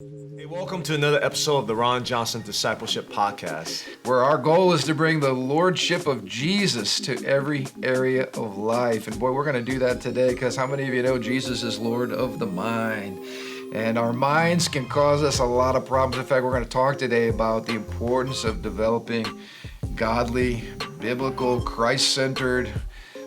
Hey, welcome to another episode of the Ron Johnson Discipleship Podcast. Where our goal is to bring the Lordship of Jesus to every area of life. And boy, we're going to do that today because how many of you know Jesus is Lord of the mind? And our minds can cause us a lot of problems. In fact, we're going to talk today about the importance of developing godly, biblical, Christ-centered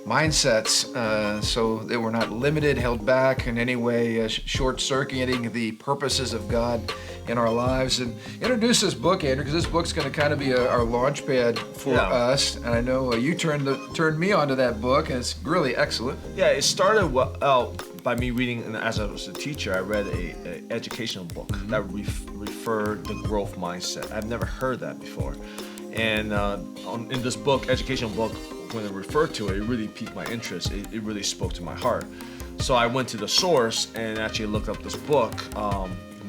mindsets so that we're not limited, held back in any way, short-circuiting the purposes of God in our lives. And introduce this book, Andrew, because this book's going to kind of be our launch pad for us. And I know you turned me onto that book, and it's really excellent. Yeah, it started out by me reading, and as I was a teacher, I read a educational book that referred the growth mindset. I've never heard that before. And in this book, educational book, when it referred to it, it really piqued my interest. It really spoke to my heart. So I went to the source and actually looked up this book,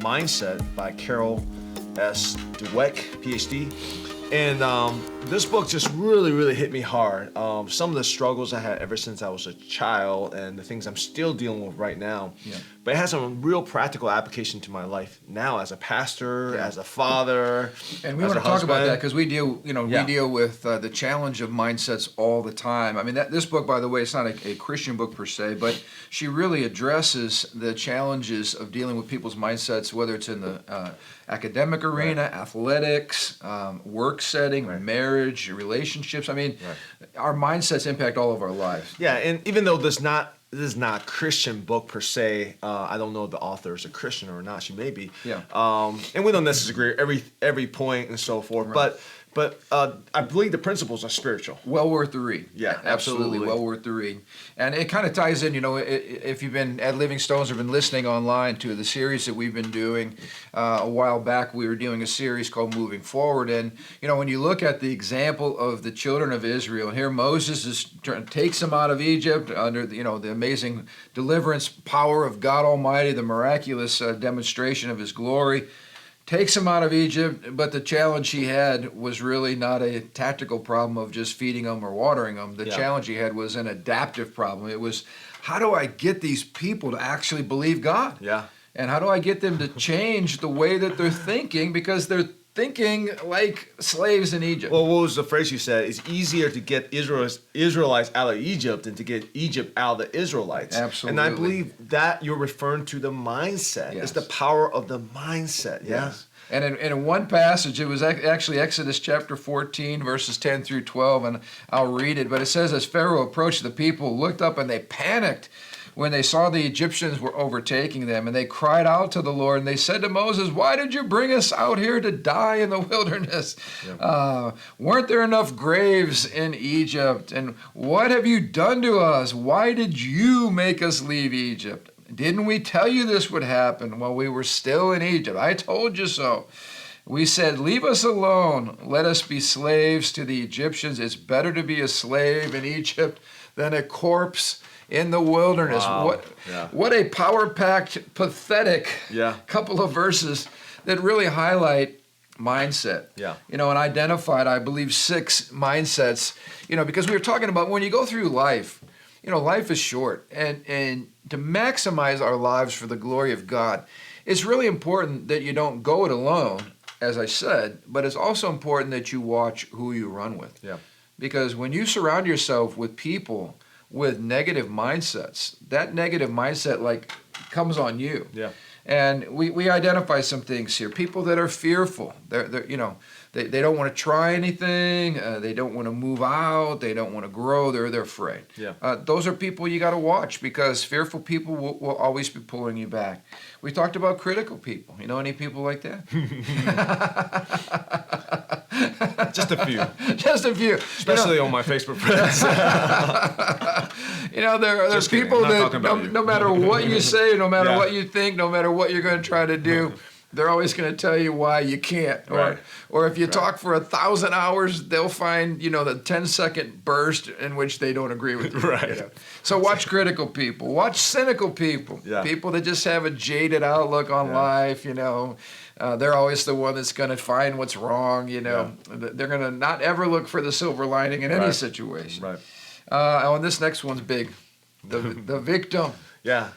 Mindset by Carol S. Dweck, PhD. And this book just really hit me hard. Some of the struggles I had ever since I was a child and the things I'm still dealing with right now. Yeah. But it has some real practical application to my life now as a pastor, as a father, and we want to talk about that because we deal with the challenge of mindsets all the time. I mean, this book, by the way, it's not a Christian book per se, but she really addresses the challenges of dealing with people's mindsets, whether it's in the academic arena, athletics, work setting, marriage, relationships. I mean, our mindsets impact all of our lives. Yeah, and even though this is not a Christian book per se, I don't know if the author is a Christian or not. She may be. Yeah. And we don't necessarily agree every point and so forth, but I believe the principles are spiritual. Well worth the read. Yeah, absolutely. Well worth the read. And it kind of ties in, if you've been at Living Stones or been listening online to the series that we've been doing, a while back we were doing a series called Moving Forward. And, when you look at the example of the children of Israel, and here Moses takes them out of Egypt under, the amazing deliverance power of God Almighty, the miraculous demonstration of His glory. Takes him out of Egypt, but the challenge he had was really not a tactical problem of just feeding them or watering them. The challenge he had was an adaptive problem. It was, how do I get these people to actually believe God? Yeah. And how do I get them to change the way that they're thinking, because they're thinking like slaves in Egypt. Well, what was the phrase you said? It's easier to get Israelites out of Egypt than to get Egypt out of the Israelites. Absolutely. And I believe that you're referring to the mindset. Yes. It's the power of the mindset. Yes. And in one passage, it was actually Exodus chapter 14, verses 10 through 12, and I'll read it. But it says, as Pharaoh approached, the people looked up and they panicked when they saw the Egyptians were overtaking them, and they cried out to the Lord, and they said to Moses, why did you bring us out here to die in the wilderness? Yep. Weren't there enough graves in Egypt? And what have you done to us? Why did you make us leave Egypt? Didn't we tell you this would happen while we were still in Egypt? I told you so. We said, leave us alone. Let us be slaves to the Egyptians. It's better to be a slave in Egypt than a corpse in the wilderness. Wow. What a power-packed, pathetic couple of verses that really highlight mindset. Yeah. And identified, I believe, 6 mindsets, because we were talking about when you go through life, life is short, and to maximize our lives for the glory of God, it's really important that you don't go it alone, as I said, but it's also important that you watch who you run with. Yeah. Because when you surround yourself with people with negative mindsets, that negative mindset comes on you. Yeah. And we identify some things here. People that are fearful. They don't want to try anything. They don't want to move out. They don't want to grow. They're afraid. Yeah. Those are people you got to watch, because fearful people will always be pulling you back. We talked about critical people. You know any people like that? Just a few. Just a few. Especially on my Facebook friends. There's people that no matter what you say, no matter what you think, no matter what you're going to try to do, they're always going to tell you why you can't. Or if you talk for 1,000 hours, they'll find, the 10-second burst in which they don't agree with you. Right. So watch critical people. Watch cynical people. Yeah. People that just have a jaded outlook on life, They're always the one that's going to find what's wrong, They're going to not ever look for the silver lining in any situation. Right. And this next one's big. The victim. Yeah.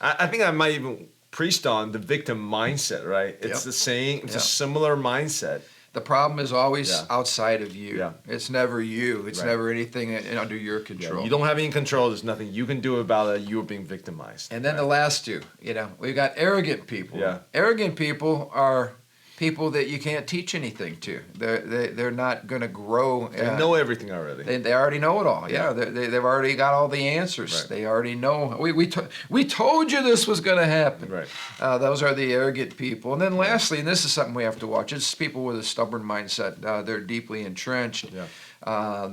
I think I might even preached on the victim mindset, right? It's Yep. the same. It's a Yep. similar mindset. The problem is always Yeah. outside of you. Yeah. It's never you. It's Right. never anything under your Yeah, control. you don't have any control. There's nothing you can do about it. You're being victimized. And then the last two, we've got arrogant people. Yeah. Arrogant people are people that you can't teach anything to. They're not going to grow. They know everything already. They already know it all. Yeah, they've already got all the answers. Right. They already know. We told you this was going to happen. Right. Those are the arrogant people. And then lastly, and this is something we have to watch, it's people with a stubborn mindset. They're deeply entrenched. Yeah.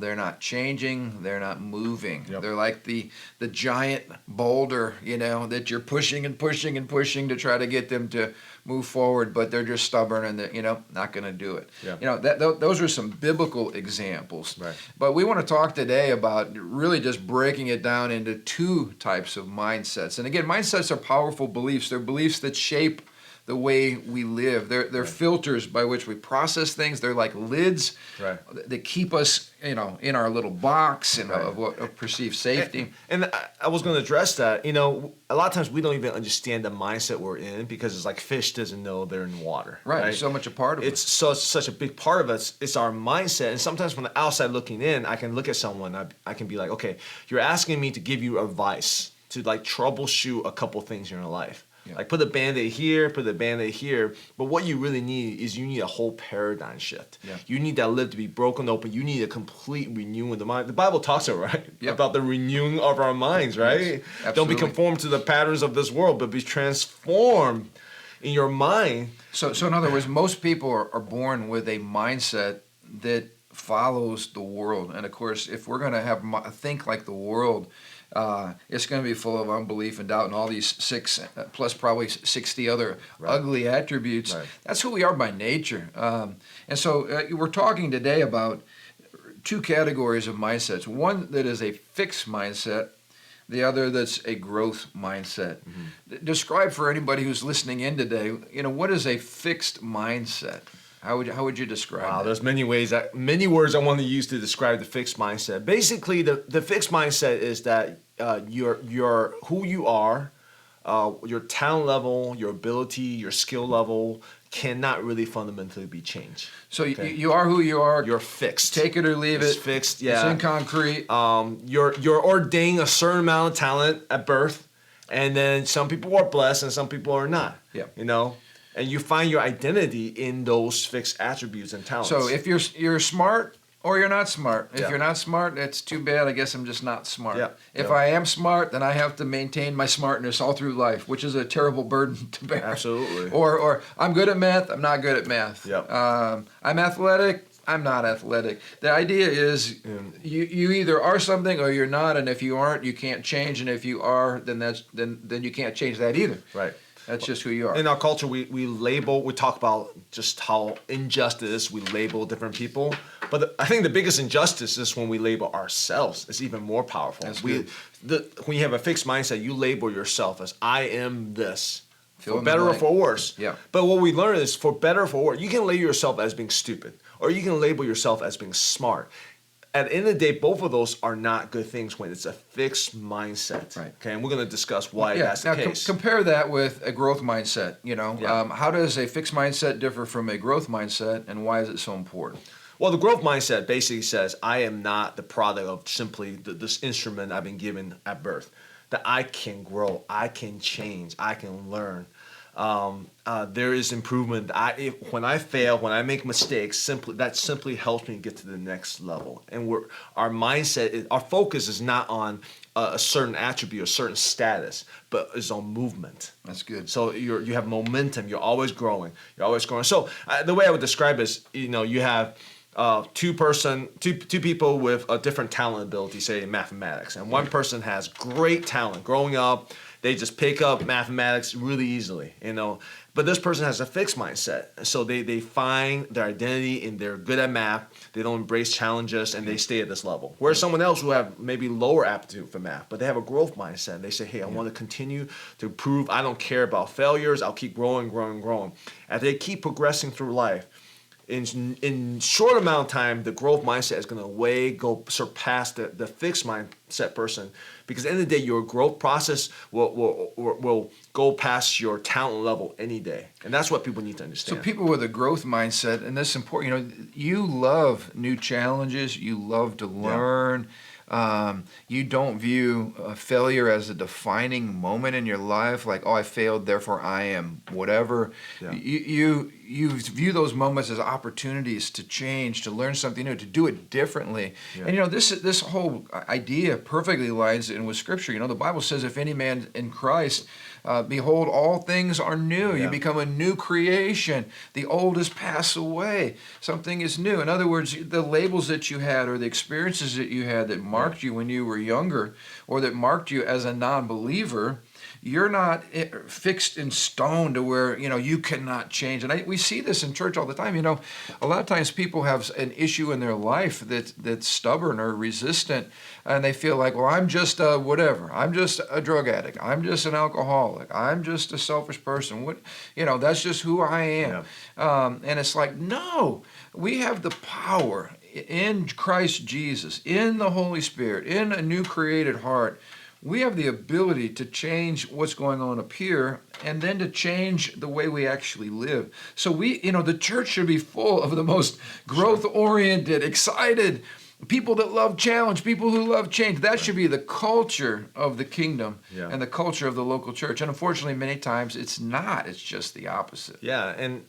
They're not changing. They're not moving. Yep. They're like the giant boulder, that you're pushing and pushing and pushing to try to get them to move forward, but they're just stubborn and they're, not going to do it. Yeah. Those are some biblical examples. Right. But we want to talk today about really just breaking it down into two types of mindsets. And again, mindsets are powerful beliefs. They're beliefs that shape the way we live. They're Right. filters by which we process things. They're like lids Right. that keep us, in our little box Right. of perceived safety. And I was going to address that. A lot of times we don't even understand the mindset we're in because it's like fish doesn't know they're in water. Right. It's so much a part of it. It's such a big part of us. It's our mindset. And sometimes from the outside looking in, I can look at someone. I can be like, okay, you're asking me to give you advice to like troubleshoot a couple things in your life. Yeah. Like put a Band-Aid here, put a Band-Aid here. But what you really need is you need a whole paradigm shift. Yeah. You need that lid to be broken open. You need a complete renewing of the mind. The Bible talks about, right? Yep. About the renewing of our minds, right? Yes, Don't absolutely. be conformed to the patterns of this world, but be transformed in your mind. So in other words, most people are born with a mindset that follows the world. And of course, if we're going to think like the world, it's going to be full of unbelief and doubt and all these 6 plus probably 60 other Right. ugly attributes. Right. That's who we are by nature. And so we're talking today about two categories of mindsets. One that is a fixed mindset, the other that's a growth mindset. Mm-hmm. Describe for anybody who's listening in today, what is a fixed mindset? How would you describe Wow, that? there's many words I want to use to describe the fixed mindset. Basically, the fixed mindset is that your who you are, your talent level, your ability, your skill level cannot really fundamentally be changed. So Okay. you are who you are. You're fixed. Take it or leave It's it. fixed. It's Yeah. in concrete. You're ordained a certain amount of talent at birth, and then some people are blessed and some people are not. Yeah. And you find your identity in those fixed attributes and talents. So if you're smart or you're not smart. If Yeah. you're not smart, that's too bad. I guess I'm just not smart. Yeah. If Yeah. I am smart, then I have to maintain my smartness all through life, which is a terrible burden to bear. Absolutely. Or I'm good at math. I'm not good at math. Yep. I'm athletic. I'm not athletic. The idea is you either are something or you're not, and if you aren't, you can't change, and if you are, then you can't change that either. Right. That's just who you are. In our culture, we talk about just how unjust it is. We label different people. But I think the biggest injustice is when we label ourselves. It's even more powerful. That's When you have a fixed mindset, you label yourself as, I am this. Fill For in the better or blank. for worse. Yeah. But what we learn is, for better or for worse, you can label yourself as being stupid. Or you can label yourself as being smart. At the end of the day, both of those are not good things when it's a fixed mindset. Right. Okay, and we're going to discuss why that's the Now case. compare that with a growth mindset. Yeah. How does a fixed mindset differ from a growth mindset, and why is it so important? Well, the growth mindset basically says, I am not the product of simply this instrument I've been given at birth. That I can grow, I can change, I can learn. There is improvement. When I fail, when I make mistakes, that simply helps me get to the next level. And our mindset, our focus is not on a certain attribute, a certain status, but is on movement. That's good. So you have momentum. You're always growing. So the way I would describe it is, you have two people with a different talent ability, say in mathematics, and one person has great talent growing up. They just pick up mathematics really easily, But this person has a fixed mindset. So they find their identity and they're good at math. They don't embrace challenges and they stay at this level. Whereas someone else who have maybe lower aptitude for math, but they have a growth mindset. They say, hey, I want to continue to prove I don't care about failures. I'll keep growing. As they keep progressing through life, in short amount of time, the growth mindset is going to go surpass the fixed mindset person, because at the end of the day, your growth process will go past your talent level any day, and that's what people need to understand. So people with a growth mindset, and this is important. You love new challenges. You love to learn. You don't view failure as a defining moment in your life, like, oh, I failed, therefore I am whatever. Yeah. You view those moments as opportunities to change, to learn something new, to do it differently. Yeah. And this whole idea perfectly lines in with Scripture. The Bible says, if any man in Christ, behold, all things are new. Yeah. You become a new creation. The old has passed away. Something is new. In other words, the labels that you had, or the experiences that you had that marked you when you were younger, or that marked you as a non-believer, you're not fixed in stone to where, you cannot change. And we see this in church all the time. A lot of times people have an issue in their life that's stubborn or resistant, and they feel like, well, I'm just whatever. I'm just a drug addict. I'm just an alcoholic. I'm just a selfish person. That's just who I am. Yeah. And it's like, no, we have the power in Christ Jesus, in the Holy Spirit, in a new created heart. We have the ability to change what's going on up here, and then to change the way we actually live. So the church should be full of the most growth-oriented, excited people that love challenge, people who love change. That should be the culture of the kingdom and the culture of the local church. And unfortunately, many times it's not. It's just the opposite. Yeah, and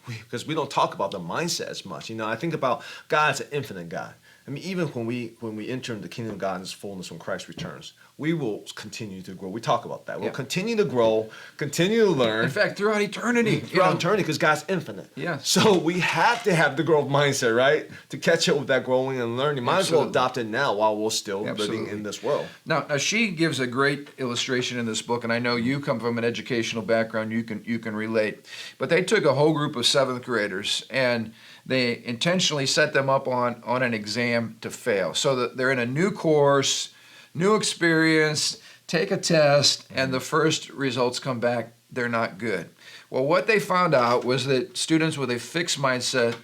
because we don't talk about the mindset as much. I think about God's an infinite God. I mean, even when we enter into the kingdom of God in its fullness when Christ returns, we will continue to grow. We talk about that. We'll continue to grow, continue to learn. In fact, throughout eternity. Throughout eternity, because God's infinite. Yeah. So we have to have the growth mindset, right? To catch up with that growing and learning. Might as well adopt it now while we're still living in this world. Now, she gives a great illustration in this book, and I know you come from an educational background. You can relate. But they took a whole group of 7th graders, and they intentionally set them up on an exam to fail. So that they're in a new course, new experience, take a test, and the first results come back, they're not good. Well, what they found out was that students with a fixed mindset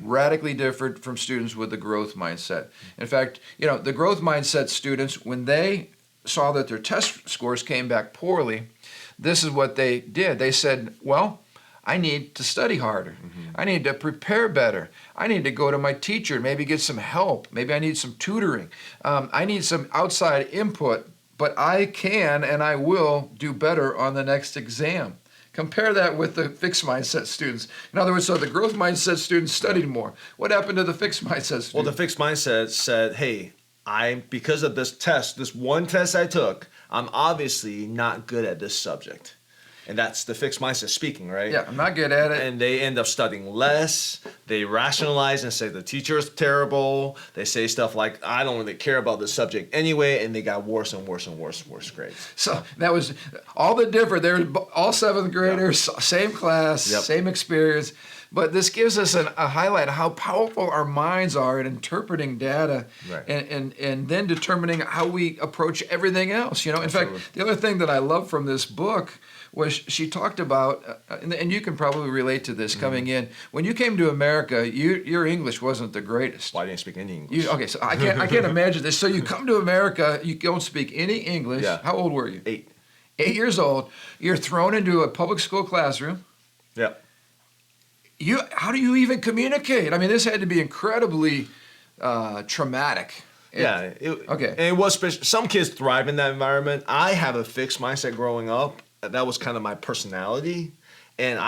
radically differed from students with a growth mindset. In fact, the growth mindset students, when they saw that their test scores came back poorly, this is what they did. They said, well, I need to study harder. I need to prepare better. I need to go to my teacher, maybe get some help. Maybe I need some tutoring. I need some outside input, but I can and I will do better on the next exam. Compare that with the fixed mindset students. In other words, so the growth mindset students studied more. What happened to the fixed mindset students? Well, the fixed mindset said, hey, because of this one test I took, I'm obviously not good at this subject. And that's the fixed mindset speaking, right? Yeah, I'm not good at it. And they end up studying less. They rationalize and say the teacher is terrible. They say stuff like, I don't really care about this subject anyway. And they got worse and worse and worse grades. So that was all the different. They were all 7th graders, same class, same experience. But this gives us a highlight of how powerful our minds are in interpreting data and then determining how we approach everything else. In fact, the other thing that I love from this book was she talked about, and you can probably relate to this coming in, when you came to America, your English wasn't the greatest. Well, I didn't speak any English. Okay, so I can't imagine this. So you come to America, you don't speak any English. Yeah. How old were you? 8. 8 years old. You're thrown into a public school classroom. Yeah. How do you even communicate? I mean, this had to be incredibly traumatic. Okay. And it was special. Some kids thrive in that environment. I have a fixed mindset growing up. That was kind of my personality, and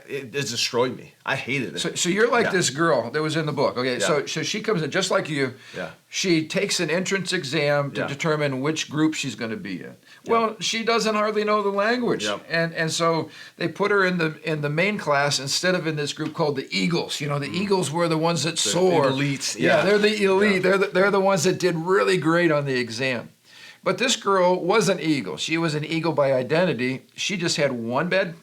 it destroyed me. I hated it. So you're like this girl that was in the book. Okay, Yeah. so she comes in just like you. Yeah. She takes an entrance exam to determine which group she's going to be in. Well, she doesn't hardly know the language, and so they put her in the main class instead of in this group called the Eagles. The Eagles were the ones that soar. The elites. Yeah, they're the elite. Yeah. They're the ones that did really great on the exam. But this girl was an Eagle. She was an Eagle by identity. She just had one bad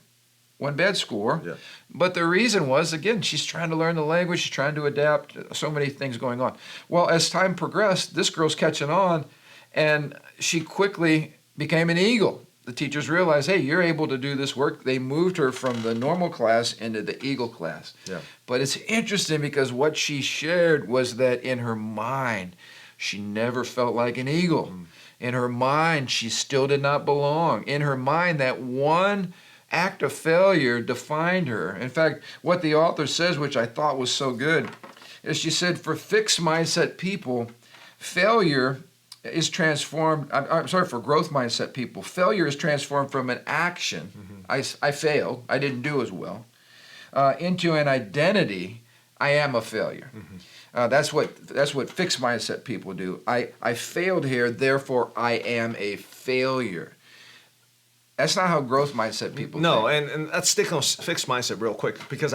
score. Yeah. But the reason was, again, she's trying to learn the language. She's trying to adapt. So many things going on. Well, as time progressed, this girl's catching on, and she quickly became an Eagle. the teachers realized, hey, you're able to do this work. They moved her from the normal class into the Eagle class. Yeah. But it's interesting because what she shared was that in her mind, she never felt like an eagle. In her mind, she still did not belong. In her mind, that one act of failure defined her. In fact, what the author says, which I thought was so good, is she said, for fixed mindset people, failure is transformed. I'm sorry, for growth mindset people, failure is transformed from an action. I failed, I didn't do as well, into an identity. I am a failure. That's what fixed mindset people do. I failed here, therefore I am a failure. That's not how growth mindset people think. And let's stick on fixed mindset real quick, because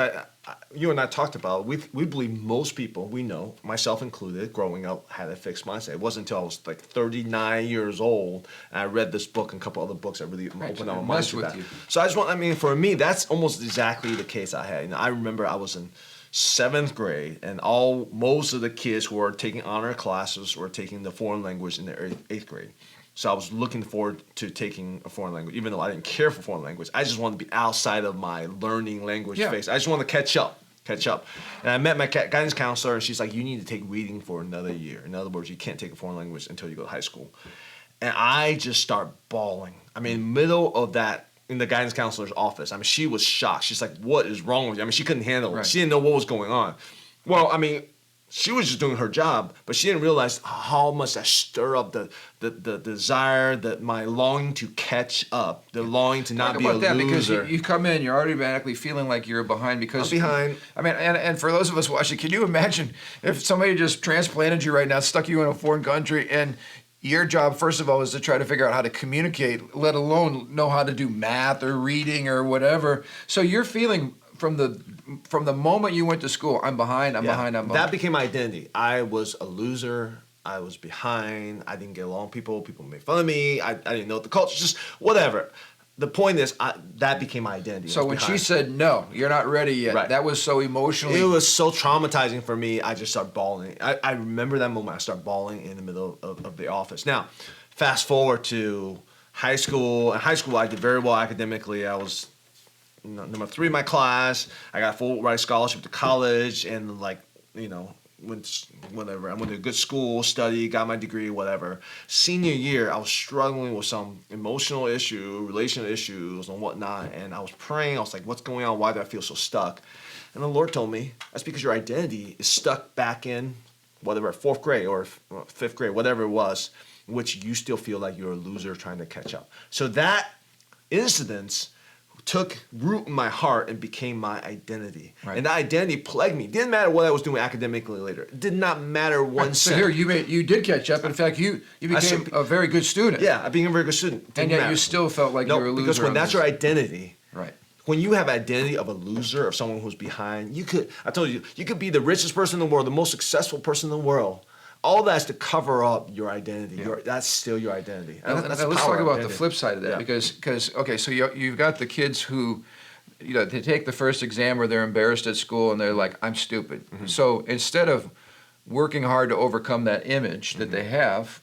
you and I talked about, we believe most people we know, myself included, growing up, had a fixed mindset. It wasn't until I was like 39 years old and I read this book and a couple other books that really opened up my mind to that. So for me, that's almost exactly the case I had. I remember I was in 7th grade, and most of the kids who were taking honor classes were taking the foreign language in their 8th grade. So I was looking forward to taking a foreign language, even though I didn't care for foreign language. I just wanted to be outside of my learning language phase. I just wanted to catch up. And I met my guidance counselor, and she's like, you need to take reading for another year. In other words, you can't take a foreign language until you go to high school. And I just start bawling. Middle of that, in the guidance counselor's office. She was shocked. She's like, what is wrong with you? She couldn't handle it. She didn't know what was going on. Well, she was just doing her job, but she didn't realize how much that stirred up the desire, my longing to catch up, the longing to not be a loser. Because you come in, you're automatically feeling like you're behind because I'm behind. And for those of us watching, can you imagine if somebody just transplanted you right now, stuck you in a foreign country, and your job, first of all, is to try to figure out how to communicate, let alone know how to do math or reading or whatever. So you're feeling from the moment you went to school, I'm behind. That became my identity. I was a loser. I was behind. I didn't get along with people. People made fun of me. I didn't know the culture. Just whatever. The point is, that became my identity. So when she said, no, you're not ready yet, that was so emotionally... It was so traumatizing for me, I just started bawling. I remember that moment. I started bawling in the middle of the office. Now, fast forward to high school. In high school, I did very well academically. I was number 3 in my class. I got a full ride scholarship to college, and whatever. I went to a good school, studied, got my degree, whatever. Senior year, I was struggling with some emotional issue, relational issues, and whatnot. And I was praying. I was like, what's going on? Why do I feel so stuck? And the Lord told me, that's because your identity is stuck back in, whatever, 4th grade or 5th grade, whatever it was, in which you still feel like you're a loser trying to catch up. So that incident took root in my heart and became my identity. Right. And that identity plagued me. It didn't matter what I was doing academically later. It did not matter one second. So here, you did catch up. In fact, you became a very good student. Yeah, I became a very good student. And yet you still felt like you were a loser. Because when that's your identity, right? When you have identity of a loser, of someone who's behind, I told you, you could be the richest person in the world, the most successful person in the world. All that's to cover up your identity. Yeah. That's still your identity. Let's talk about the flip side of that, because okay, so you've got the kids who, they take the first exam where they're embarrassed at school and they're like, I'm stupid. Mm-hmm. So instead of working hard to overcome that image that they have,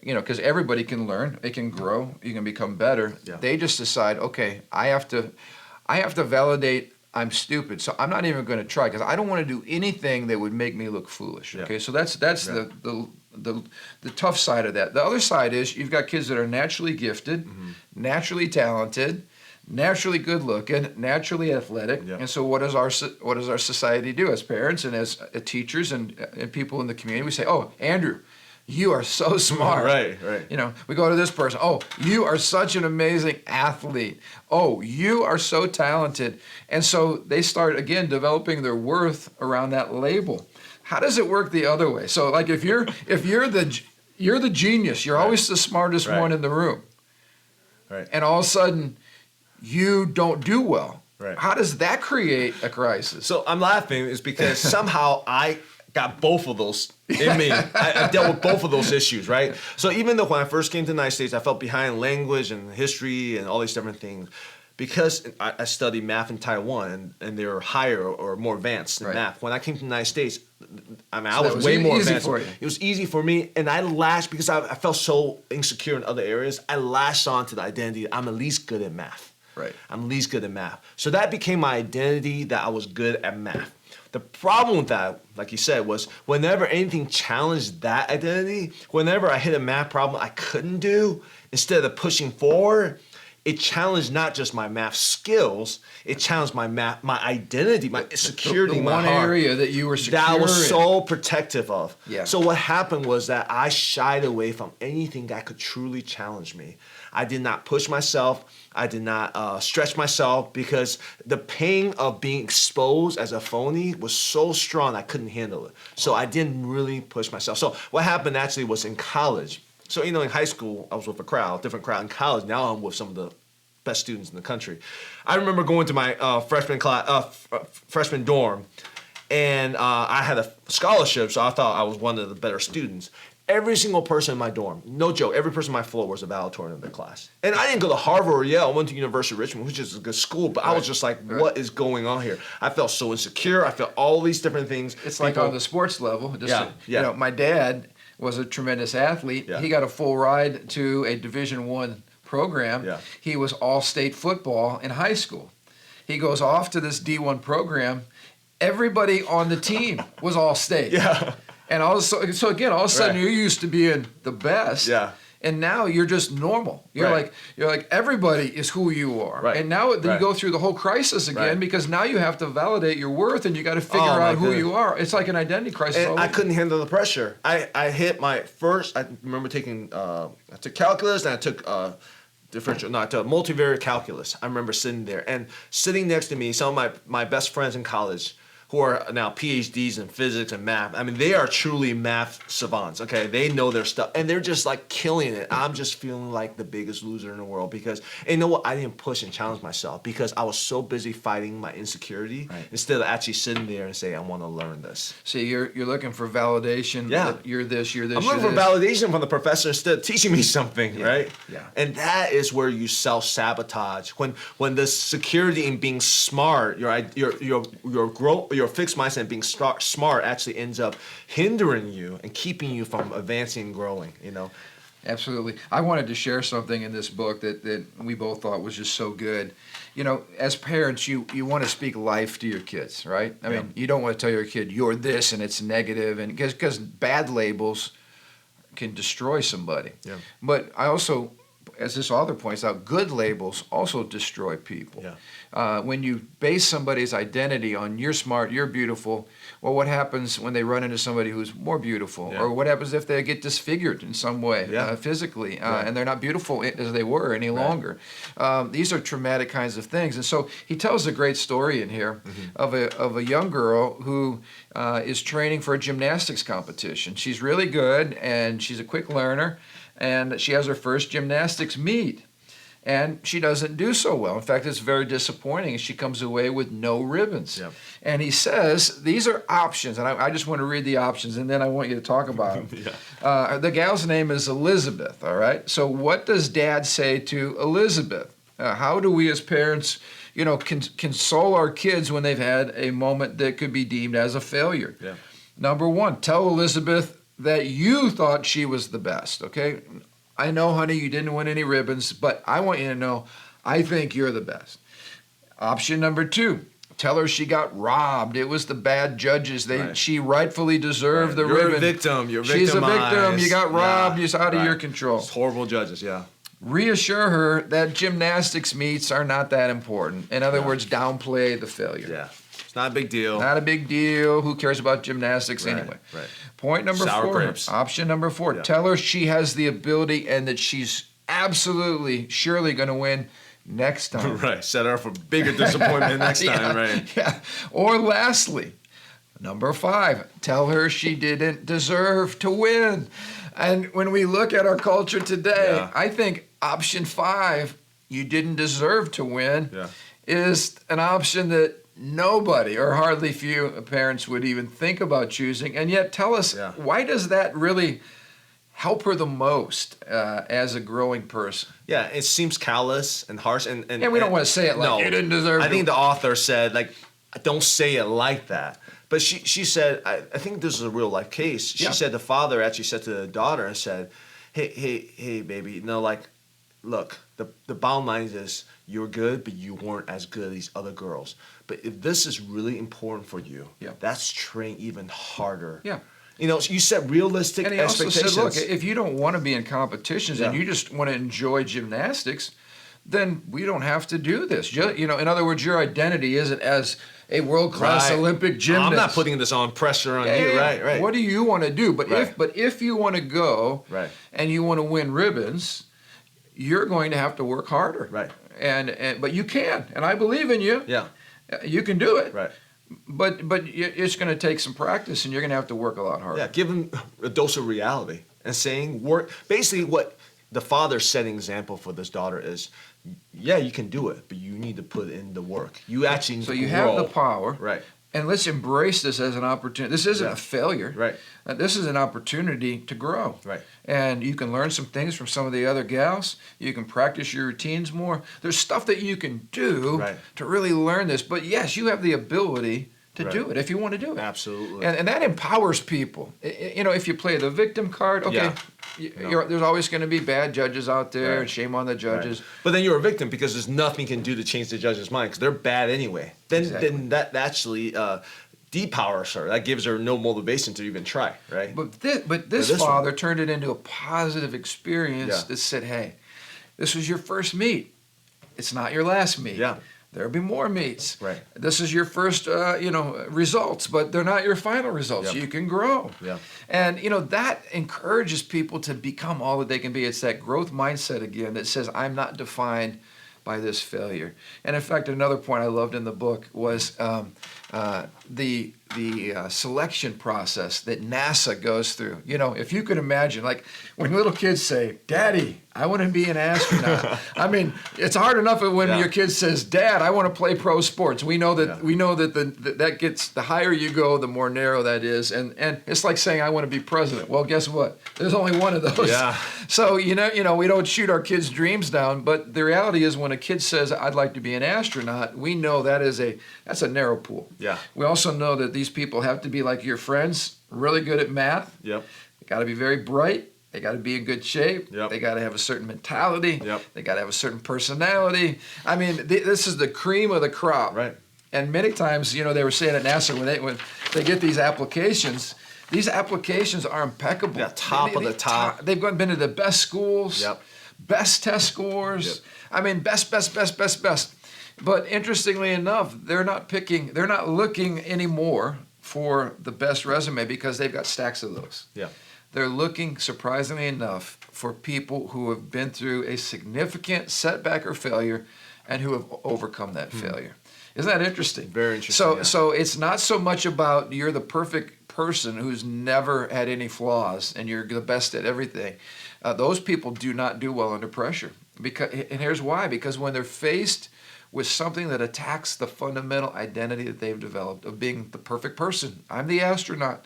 because everybody can learn, they can grow, you can become better. Yeah. They just decide, okay, I have to validate I'm stupid, so I'm not even going to try because I don't want to do anything that would make me look foolish. Okay, yeah. So that's the tough side of that. The other side is you've got kids that are naturally gifted, naturally talented, naturally good looking, naturally athletic, and so what does our society do as parents and as teachers and people in the community? We say, oh, Andrew, you are so smart. Right. We go to this person. Oh, you are such an amazing athlete. Oh, you are so talented. And so they start, again, developing their worth around that label. How does it work the other way? So, like, if you're the genius, you're always the smartest one in the room. Right. And all of a sudden, you don't do well. Right. How does that create a crisis? So I'm laughing is because somehow I got both of those in me. I dealt with both of those issues, right? So even though when I first came to the United States, I felt behind language and history and all these different things, because I studied math in Taiwan and they were higher or more advanced in math. When I came to the United States, I mean, So I that was way more easy advanced. for you. It was easy for me, and I latched because I felt so insecure in other areas. I latched on to the identity. I'm at least good at math. Right. I'm at least good at math. So that became my identity that I was good at math. The problem with that, like you said, was whenever anything challenged that identity, whenever I hit a math problem I couldn't do, instead of pushing forward, it challenged not just my math skills, it challenged my identity, my security, the my one heart. area that you were secure That I was in. so protective of. Yeah. So what happened was that I shied away from anything that could truly challenge me. I did not push myself. I did not stretch myself because the pain of being exposed as a phony was so strong I couldn't handle it. So I didn't really push myself. So what happened actually was in college. So, in high school, I was with a crowd, different crowd. In college, now I'm with some of the best students in the country. I remember going to my freshman dorm, and I had a scholarship, so I thought I was one of the better students. Every single person in my dorm, no joke, every person on my floor was a valedictorian of their class. And I didn't go to Harvard or Yale. I went to University of Richmond, which is a good school, but I was just like, what is going on here? I felt so insecure. I felt all these different things. It's like on the sports level. My dad was a tremendous athlete. Yeah. He got a full ride to a Division I program. Yeah. He was all-state football in high school. He goes off to this D1 program. Everybody on the team was all-state. Yeah. And all of a sudden you're used to being the best. Yeah. And now you're just normal. You're like everybody is who you are. Right. And now you go through the whole crisis again because now you have to validate your worth and you got to figure out who you are. It's like an identity crisis. And I couldn't handle the pressure. I hit my first. I remember taking. I took calculus and I took differential. No, I took multivariate calculus. I remember sitting there and sitting next to me, some of my best friends in college, who are now PhDs in physics and math. I mean, they are truly math savants, okay? They know their stuff, and they're just like killing it. I'm just feeling like the biggest loser in the world because, and you know what? I didn't push and challenge myself because I was so busy fighting my insecurity instead of actually sitting there and saying, I want to learn this. See, you're looking for validation. Yeah. That you're this, I'm looking for validation from the professor instead of teaching me something, right? Yeah. And that is where you self-sabotage. When the security in being smart, your growth, your fixed mindset and being smart actually ends up hindering you and keeping you from advancing and growing, Absolutely. I wanted to share something in this book that we both thought was just so good. As parents, you want to speak life to your kids, right? I mean, you don't want to tell your kid, you're this and it's negative, and because bad labels can destroy somebody. Yeah. But I also, as this author points out, good labels also destroy people. Yeah. When you base somebody's identity on you're smart, you're beautiful, well, what happens when they run into somebody who's more beautiful? Yeah. Or what happens if they get disfigured in some way physically and they're not beautiful as they were any longer? These are traumatic kinds of things. And so he tells a great story in here of a young girl who is training for a gymnastics competition. She's really good and she's a quick learner. And she has her first gymnastics meet. And she doesn't do so well. In fact, it's very disappointing. She comes away with no ribbons. Yep. And he says, these are options. And I just want to read the options, and then I want you to talk about them. The gal's name is Elizabeth, all right? So what does Dad say to Elizabeth? How do we as parents, console our kids when they've had a moment that could be deemed as a failure? Yeah. Number one, tell Elizabeth that you thought she was the best, okay? I know, honey, you didn't win any ribbons, but I want you to know I think you're the best. Option number two, tell her she got robbed. It was the bad judges. She rightfully deserved the ribbon. You're a victim. You're She's a victimized. victim. You got robbed. It's out of your control. It's horrible judges, yeah. Reassure her that gymnastics meets are not that important. In other words, downplay the failure. Yeah. It's not a big deal. Not a big deal. Who cares about gymnastics anyway? Right. Point number Sour four. grapes. Option number four. Yeah. Tell her she has the ability and that she's absolutely, surely going to win next time. Right. Set her up for bigger disappointment next time, right? Yeah. Or lastly, number five. Tell her she didn't deserve to win. And when we look at our culture today, I think option five, you didn't deserve to win, is an option that nobody or hardly few parents would even think about choosing. And yet tell us, why does that really help her the most as a growing person? Yeah, it seems callous and harsh. And we don't want to say it like, no, you didn't deserve I think the author said, like, don't say it like that. But she said, I think this is a real life case. She said the father actually said to the daughter and said, hey, baby, look, the bottom line is you're good, but you weren't as good as these other girls. But if this is really important for you, that's train even harder. Yeah. You set realistic and he expectations. Also said, look, if you don't want to be in competitions and you just want to enjoy gymnastics, then we don't have to do this. In other words, your identity isn't as a world-class Olympic gymnast. I'm not putting this on pressure on you. Right. What do you want to do? But if you want to go and you want to win ribbons, you're going to have to work harder. Right. But you can, and I believe in you. Yeah. You can do it. Right. But it's going to take some practice, and you're going to have to work a lot harder. Yeah, give them a dose of reality and saying work. Basically, what the father's setting example for this daughter is, you can do it, but you need to put in the work. You actually need to grow. Have the power. Right. And let's embrace this as an opportunity. This isn't a failure. Right. This is an opportunity to grow. Right. And you can learn some things from some of the other gals. You can practice your routines more. There's stuff that you can do to really learn this. But yes, you have the ability to do it if you want to do it. Absolutely. And that empowers people. If you play the victim card, there's always going to be bad judges out there, and shame on the judges. But then you're a victim because there's nothing you can do to change the judge's mind because they're bad anyway. Then that actually depowers her. That gives her no motivation to even try, right? But this father turned it into a positive experience that said, hey, this was your first meet. It's not your last meet. Yeah. There'll be more meets. Right. This is your first, results, but they're not your final results. You can grow. Yeah. And, that encourages people to become all that they can be. It's that growth mindset again that says, I'm not defined by this failure. And in fact, another point I loved in the book was the selection process that NASA goes through. If you could imagine, like when little kids say, Daddy, I want to be an astronaut. I mean, it's hard enough when your kid says, Dad, I want to play pro sports. We know that that gets, the higher you go, the more narrow that is. And it's like saying, I want to be president. Well, guess what? There's only one of those. Yeah. So, we don't shoot our kids' dreams down, but the reality is when a kid says, I'd like to be an astronaut, we know that's a narrow pool. Yeah. We also know that these people have to be like your friends, really good at math. Yep. They got to be very bright. They got to be in good shape. Yep. They got to have a certain mentality. Yep. They got to have a certain personality. I mean, this is the cream of the crop. Right. And many times, they were saying at NASA when they get these applications are impeccable. Yeah, top of the top. They've been to the best schools. Yep. Best test scores. Yep. I mean, best. But interestingly enough, they're not looking anymore for the best resume because they've got stacks of those. Yeah. They're looking, surprisingly enough, for people who have been through a significant setback or failure and who have overcome that failure. Isn't that interesting? Very interesting. So it's not so much about you're the perfect person who's never had any flaws and you're the best at everything. Those people do not do well under pressure. And here's why. Because when they're faced with something that attacks the fundamental identity that they've developed of being the perfect person, I'm the astronaut.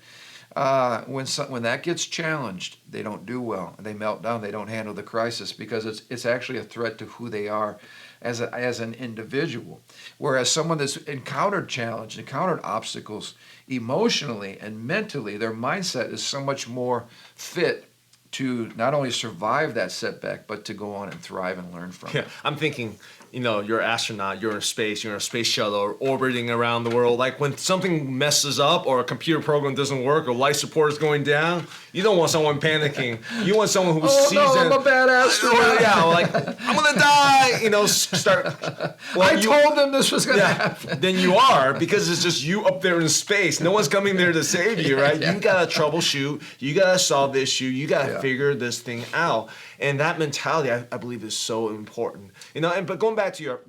When that gets challenged, they don't do well. They melt down. They don't handle the crisis because it's actually a threat to who they are as an individual. Whereas someone that's encountered challenge, encountered obstacles emotionally and mentally, their mindset is so much more fit to not only survive that setback, but to go on and thrive and learn from it. I'm thinking, you're an astronaut, you're in space, you're in a space shuttle or orbiting around the world. Like when something messes up or a computer program doesn't work or life support is going down, you don't want someone panicking. You want someone who's seasoned. I'm a bad astronaut. Yeah, like, I'm going to die, start. Well, I told them this was going to happen. Then you are, because it's just you up there in space. No one's coming there to save you, right? You got to troubleshoot. You got to solve the issue. You got to figure this thing out. And that mentality, I believe, is so important. But going back to your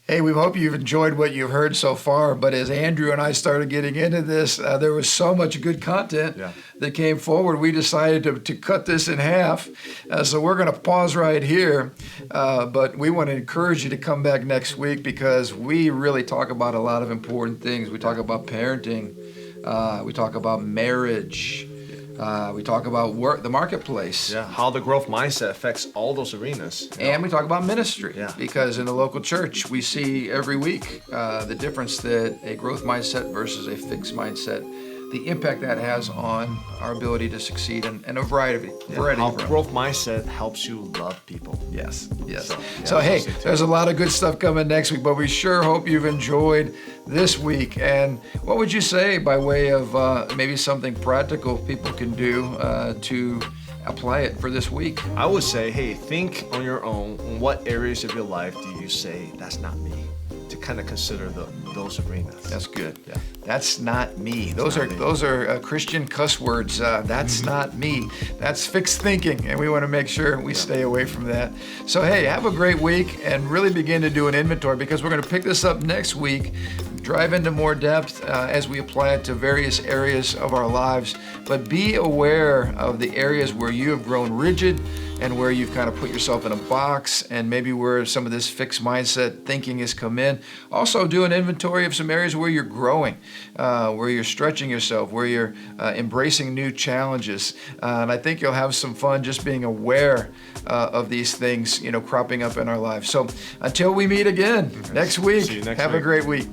Hey, we hope you've enjoyed what you've heard so far. But as Andrew and I started getting into this, there was so much good content that came forward. We decided to cut this in half. So we're going to pause right here. But we want to encourage you to come back next week because we really talk about a lot of important things. We talk about parenting. We talk about marriage. We talk about work, the marketplace. Yeah, how the growth mindset affects all those arenas. And we talk about ministry, Yeah. because in the local church, we see every week the difference that a growth mindset versus a fixed mindset, the impact that has on our ability to succeed in a variety How of realms. growth mindset helps you love people. Yes. So Hey, stay tuned. there's a lot of good stuff coming next week, but we sure hope you've enjoyed this week. And what would you say by way of maybe something practical people can do to apply it for this week? I would say, hey, think on your own. In what areas of your life do you say, that's not me? To kind of consider those arenas. That's good. Yeah. That's not me. not me. Those are Christian cuss words. That's not me. That's fixed thinking, and we want to make sure we stay away from that. So hey, have a great week and really begin to do an inventory, because we're going to pick this up next week, drive into more depth as we apply it to various areas of our lives. But be aware of the areas where you have grown rigid and where you've kind of put yourself in a box, and maybe where some of this fixed mindset thinking has come in. Also do an inventory of some areas where you're growing, where you're stretching yourself, where you're embracing new challenges. And I think you'll have some fun just being aware of these things, cropping up in our lives. So until we meet again next week, See you next have a week. great week.